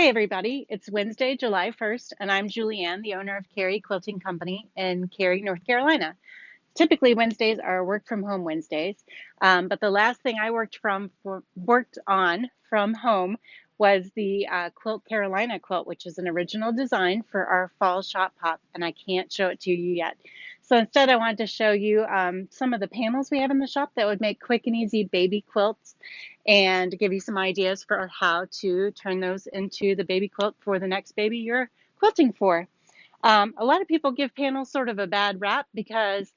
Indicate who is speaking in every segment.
Speaker 1: Hey everybody, it's Wednesday, July 1st, and I'm Julianne, the owner of Cary Quilting Company in Cary, North Carolina. Typically, Wednesdays are work from home Wednesdays, but the last thing I worked on from home was the Quilt Carolina quilt, which is an original design for our fall shop pop, and I can't show it to you yet. So instead, I wanted to show you some of the panels we have in the shop that would make quick and easy baby quilts and give you some ideas for how to turn those into the baby quilt for the next baby you're quilting for. A lot of people give panels sort of a bad rap because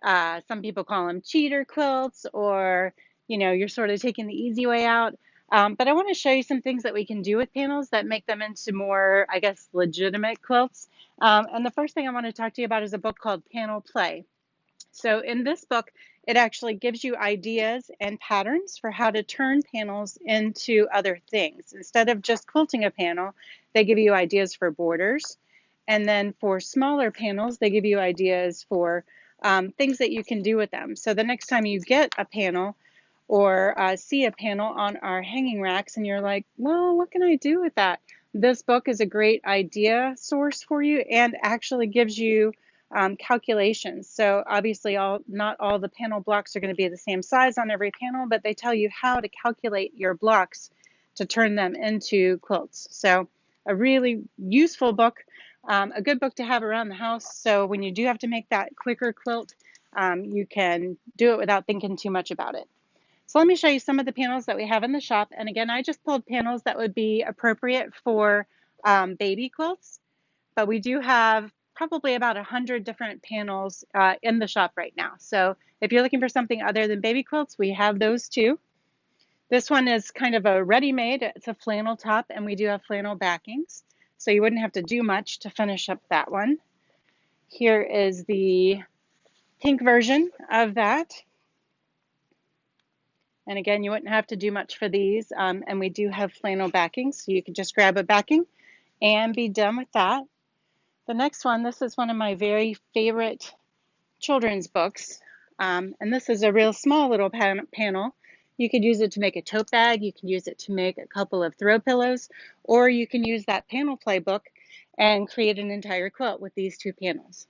Speaker 1: some people call them cheater quilts, or you're sort of taking the easy way out. But I want to show you some things that we can do with panels that make them into more, I guess, legitimate quilts. And the first thing I want to talk to you about is a book called Panel Play. So in this book, it actually gives you ideas and patterns for how to turn panels into other things. Instead of just quilting a panel, they give you ideas for borders. And then for smaller panels, they give you ideas for things that you can do with them. So the next time you get a panel or see a panel on our hanging racks and you're like, well, what can I do with that? This book is a great idea source for you and actually gives you calculations. So obviously not all the panel blocks are going to be the same size on every panel, but they tell you how to calculate your blocks to turn them into quilts. So a really useful book, a good book to have around the house. So when you do have to make that quicker quilt, you can do it without thinking too much about it. So let me show you some of the panels that we have in the shop. And again, I just pulled panels that would be appropriate for baby quilts, but we do have probably about 100 different panels in the shop right now. So if you're looking for something other than baby quilts, we have those too. This one is kind of a ready-made. It's a flannel top, and we do have flannel backings. So you wouldn't have to do much to finish up that one. Here is the pink version of that. And again, you wouldn't have to do much for these. And we do have flannel backings, so you can just grab a backing and be done with that. The next one, this is one of my very favorite children's books. And this is a real small little panel. You could use it to make a tote bag. You can use it to make a couple of throw pillows, or you can use that panel play book and create an entire quilt with these two panels.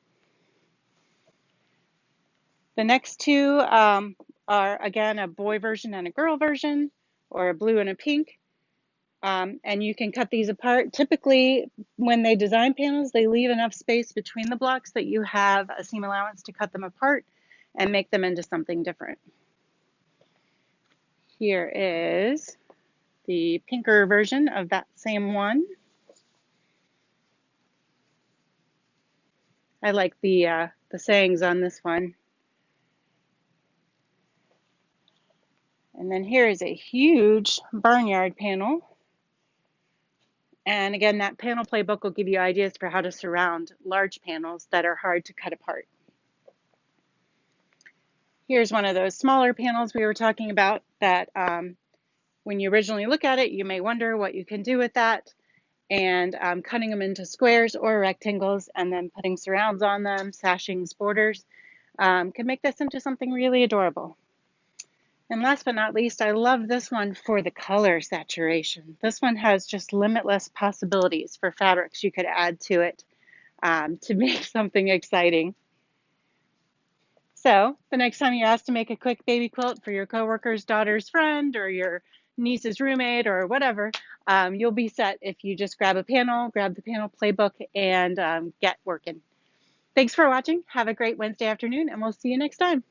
Speaker 1: The next two are, again, a boy version and a girl version, or a blue and a pink. And you can cut these apart. Typically, when they design panels, they leave enough space between the blocks that you have a seam allowance to cut them apart and make them into something different. Here is the pinker version of that same one. I like the sayings on this one. And then here is a huge barnyard panel. And again, that panel playbook will give you ideas for how to surround large panels that are hard to cut apart. Here's one of those smaller panels we were talking about that when you originally look at it, you may wonder what you can do with that. And cutting them into squares or rectangles and then putting surrounds on them, sashings, borders, can make this into something really adorable. And last but not least, I love this one for the color saturation. This one has just limitless possibilities for fabrics you could add to it to make something exciting. So the next time you're asked to make a quick baby quilt for your coworker's daughter's friend or your niece's roommate or whatever, you'll be set if you just grab a panel, grab the panel playbook, and get working. Thanks for watching. Have a great Wednesday afternoon, and we'll see you next time.